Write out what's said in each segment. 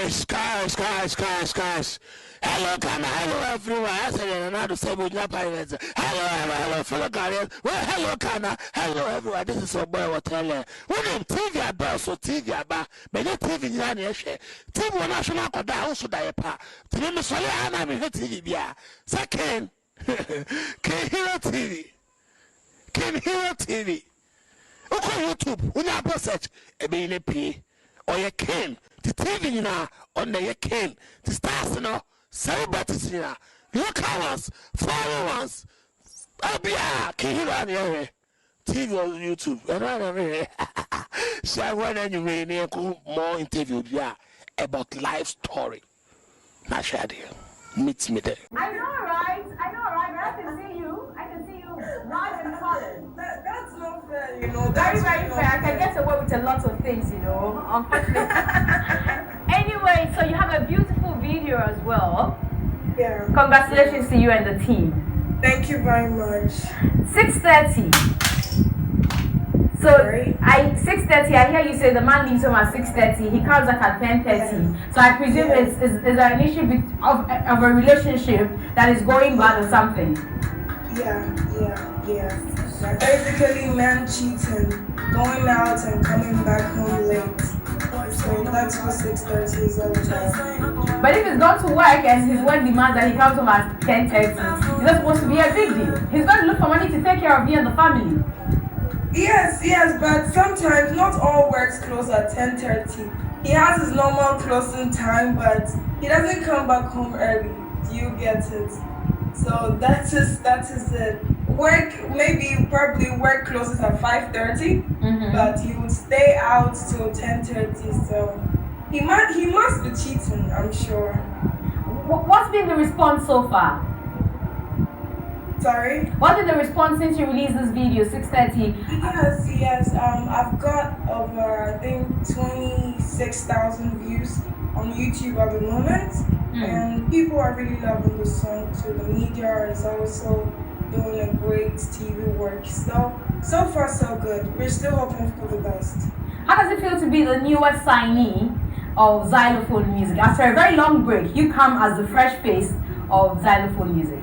Guys. Hello, Ghana. Hello, everyone. I said, another same pirates. Hello, fellow Ghanaians. Well, hello, Ghana. Hello, everyone. This is your boy, Watele. When I'm TV about, so TV about, but not TV, TV national code, also diaper. To me, Solly, I'm in TV. Second, Ken Hero TV. Ken Hero TV. Okay, YouTube, when you search, Ebony P. Or you can, the TV now, on the can, the stars now. Celebrities here, your colors, followers, Abia, Kihira, TV on YouTube, and I here. So I want anyway, more interview about life story. Not sure dear. Meet me there. I know, right? I can see you. Live and colored. That's not fair, you know. Very fair. I can get away with a lot of things, you know. Unfortunately. Anyway, so you have a beautiful video as well. Yeah. Congratulations to you and the team. Thank you very much. 6:30. So 6:30. I hear you say the man leaves home at 6:30. He comes back at 10:30. Yeah. So I presume it's an issue of a relationship that is going bad or something. Yeah. Basically, men cheating, going out and coming back home late. So that's what 6:30 is all about. But if he's gone to work and his work demands that he comes home at 10:30, it's not supposed to be a big deal. He's going to look for money to take care of you and the family. Yes, but sometimes not all works close at 10:30. He has his normal closing time, but he doesn't come back home early. Do you get it? So that is it. Probably work closes at 5:30, but he would stay out till 10:30. So he must be cheating, I'm sure. What's been the response so far? Sorry? What's been the response since you released this video, 6:30? Yes. I've got over, I think, 26,000 views on YouTube at the moment. And people are really loving the song too. The media is also doing a great TV work. So far so good. We're still hoping for the best. How does it feel to be the newest signee of Zylofone Music? After a very long break, you come as the fresh face of Zylofone Music.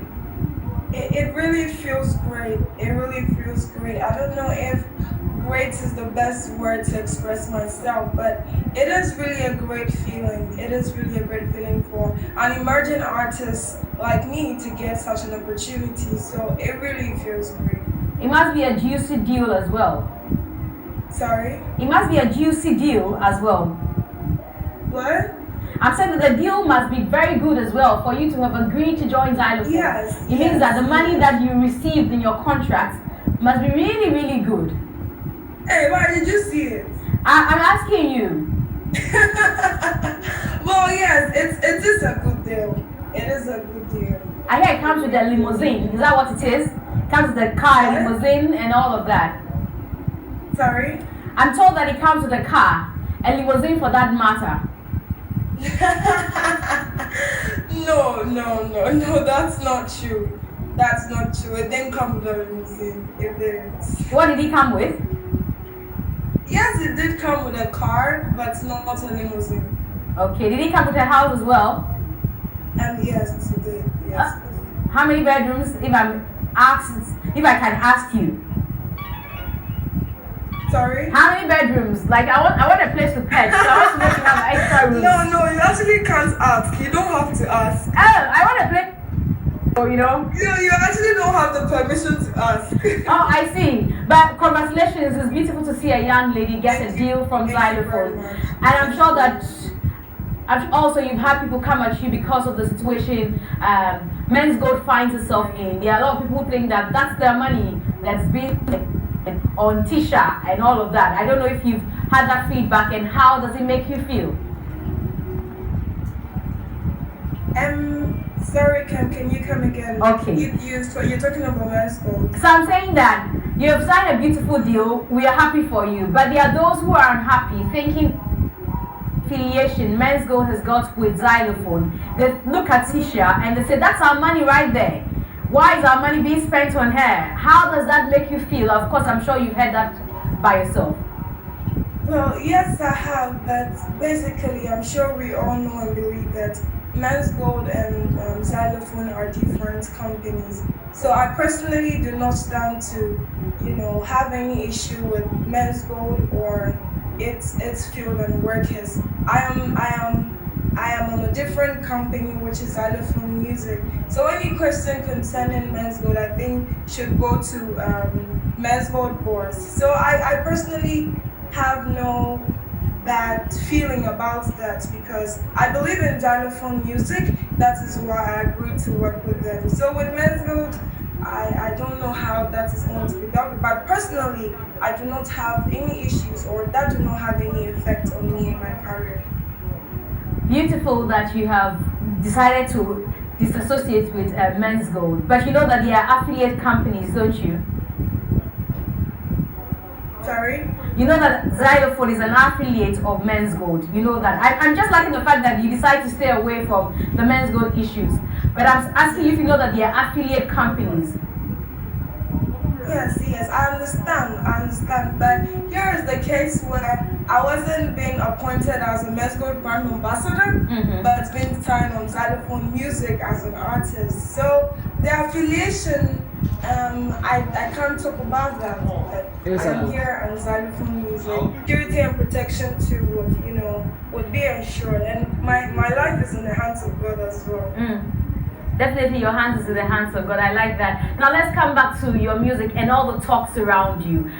It really feels great. I don't know if great is the best word to express myself, but it is really a great feeling. It is really a great feeling for an emerging artist like me to get such an opportunity. So it really feels great. It must be a juicy deal as well. Sorry? It must be a juicy deal as well. What? I'm saying that the deal must be very good as well for you to have agreed to join Zylofone. Yes. It means that the money that you received in your contract must be really, really good. Hey, why did you see it? I'm asking you. Well, yes, it is a good deal. It is a good deal. I hear it comes with a limousine. Is that what it is? It comes with a car, limousine, and all of that. Sorry? I'm told that it comes with a car, a limousine for that matter. No, that's not true. That's not true. It didn't come with a limousine. It didn't. What did he come with? Yes, it did come with a car, but not a limousine. Okay, did he come with a house as well? Yes, it did. Yes. How many bedrooms, if I can ask you? Sorry? How many bedrooms? Like, I want a place to pet, so I want to make you have extra rooms. No, you actually can't ask. You don't have to ask. Oh, I want a place. Oh, you know? You actually don't have the permission to ask. Oh, I see. But congratulations. It's beautiful to see a young lady get a deal from Zylofone. And I'm sure that also you've had people come at you because of the situation Men's Gold finds itself in. There are a lot of people who think that that's their money that's been on Tiisha and all of that. I don't know if you've had that feedback, and how does it make you feel? Sorry, can you come again? Okay. You're talking about Men's Gold. So I'm saying that you have signed a beautiful deal. We are happy for you, but there are those who are unhappy, thinking affiliation Men's Gold has got with Zylofone. They look at Tiisha and they say, that's our money right there. Why is our money being spent on her? How does that make you feel? Of course, I'm sure you've heard that by yourself. Well, yes, I have, but basically, I'm sure we all know and believe that Men's Gold and Zylofone are different companies. So I personally do not stand to, have any issue with Men's Gold or its field and workers. I am on a different company, which is Zylofone Music. So any question concerning Men's Gold, I think should go to Men's Gold boards. So I personally have no bad feeling about that because I believe in Zylofone Music. That is why I agreed to work with them. So with Men's Gold, I don't know how that is going to be done, but personally, I do not have any issues or that do not have any effect on me in my career. Beautiful that you have decided to disassociate with Men's Gold, but you know that they are affiliate companies, don't you? Sorry? You know that Zylofone is an affiliate of Men's Gold. You know that. I'm just liking the fact that you decide to stay away from the Men's Gold issues. But I'm asking you if you know that they are affiliate companies. Yes, I understand. But here is the case where I wasn't being appointed as a Men's Gold brand ambassador, but being signed on Zylofone Music as an artist. So the affiliation, I can't talk about that. I'm here on Zylofone Music. Security and protection too would be ensured, and my life is in the hands of God as well. Definitely your hands is in the hands of God. I like that. Now let's come back to your music and all the talks around you.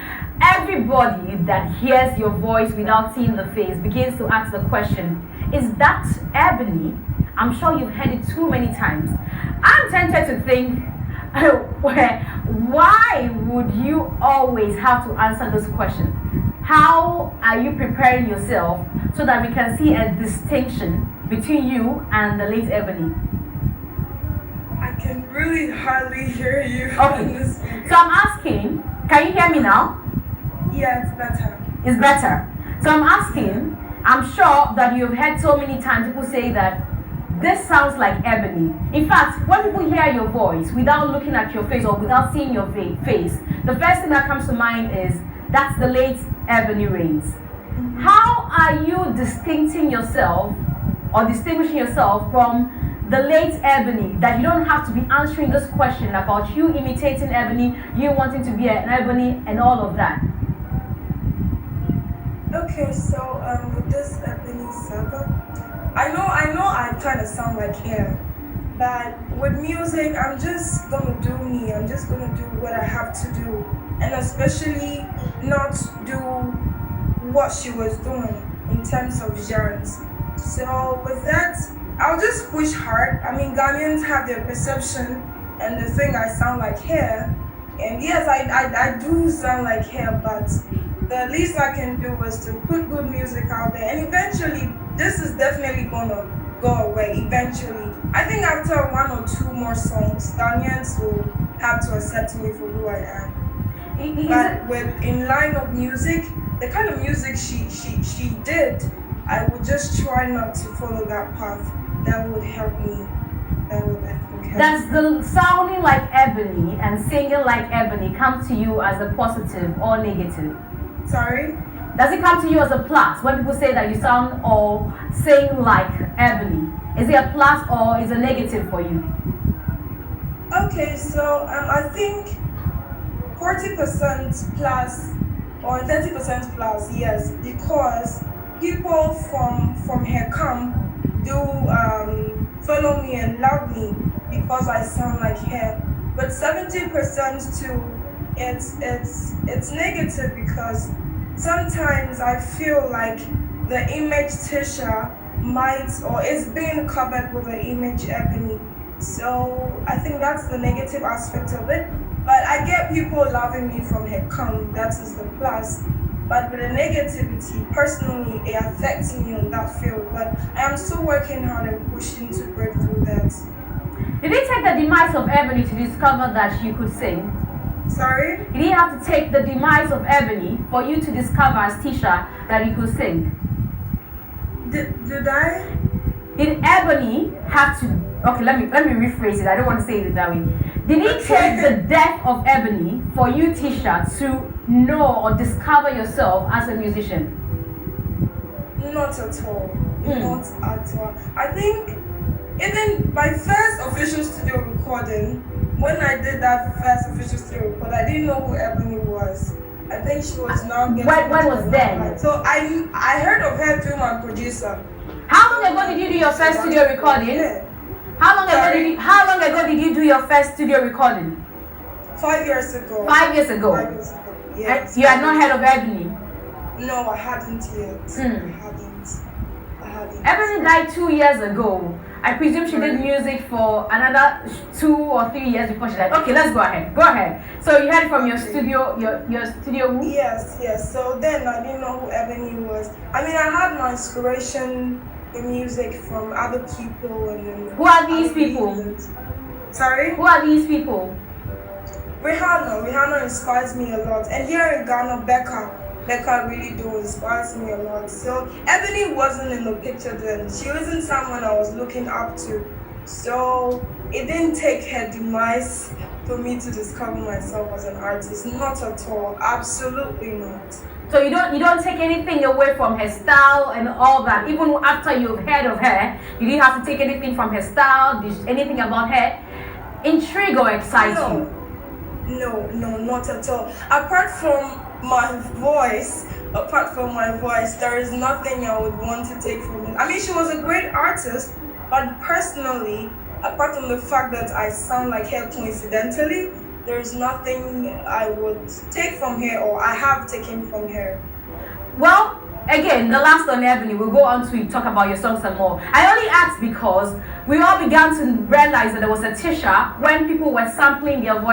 Everybody that hears your voice without seeing the face begins to ask the question, is that Ebony? I'm sure you've heard it too many times. I'm tempted to think, why would you always have to answer this question? How are you preparing yourself so that we can see a distinction between you and the late Ebony? I can really hardly hear you. Okay, so I'm asking, can you hear me now? Yeah, it's better. It's better. So I'm asking, I'm sure that you've heard so many times people say that this sounds like Ebony. In fact, when people hear your voice without looking at your face or without seeing your face, the first thing that comes to mind is that's the late Ebony Reigns. How are you distinguishing yourself from the late Ebony, that you don't have to be answering this question about you imitating Ebony, you wanting to be an Ebony and all of that? Okay, so with this Ebony saga, I know I kind of sound like him, but with music, I'm just gonna do me. I'm just gonna do what I have to do, and especially not do what she was doing in terms of genres. So with that, I'll just push hard. I mean, Ghanaians have their perception and they think I sound like her. And yes, I do sound like her, but the least I can do is to put good music out there. And eventually, this is definitely gonna go away. Eventually. I think after one or two more songs, Ghanaians will have to accept me for who I am. But in line of music, the kind of music she did, I would just try not to follow that path. That would help me. That would, I think, help. Does the sounding like Ebony and singing like Ebony come to you as a positive or negative? Sorry? Does it come to you as a plus when people say that you sound or sing like Ebony? Is it a plus or is it a negative for you? Okay, so I think 40% plus or 30% plus, yes, because people from her camp do follow me and love me because I sound like her. But 70% too, it's negative because sometimes I feel like the image Tiisha might or is being covered with the image Ebony. So I think that's the negative aspect of it. But I get people loving me from her camp, that is the plus. But with the negativity, personally, it affects me on that field. But I am still working hard and pushing to break through that. Did it take the demise of Ebony to discover that she could sing? Sorry? Did you have to take the demise of Ebony for you to discover as Tiisha that you could sing? Did I? Did Ebony have to? Okay, let me rephrase it. I don't want to say it that way. Did it take the death of Ebony for you, Tiisha, to know or discover yourself as a musician? Not at all. Not at all. I think even my first official studio recording, when I did that first official studio recording, I didn't know who Ebony was. I think she was now getting. When was then? So I heard of her through my producer. How long ago did you do your first studio recording? Yeah. How long ago did you do your first studio recording? 5 years ago. 5 years ago. 5 years ago. Yes. You had not heard of Ebony? No, I hadn't yet. I hadn't. Ebony died 2 years ago. I presume she did music for another 2 or 3 years before she died. Okay, let's go ahead. Go ahead. So you heard from your studio, your studio who? Yes. So then I didn't know who Ebony was. I mean, I had my inspiration in music from other people, and then. Who are these people? Sorry? Who are these people? Rihanna inspires me a lot. And here in Ghana, Becca really do inspires me a lot. So Ebony wasn't in the picture then. She wasn't someone I was looking up to. So it didn't take her demise for me to discover myself as an artist. Not at all. Absolutely not. So you don't take anything away from her style and all that. Even after you've heard of her, you didn't have to take anything from her style, anything about her intrigue or excite you. No, not at all. Apart from my voice, there is nothing I would want to take from it. I mean, she was a great artist, but personally, apart from the fact that I sound like her coincidentally, there is nothing I would take from her or I have taken from her. Well, again, the last on Ebony, we'll go on to talk about your songs and more. I only asked because we all began to realize that there was a Tiisha when people were sampling their voice.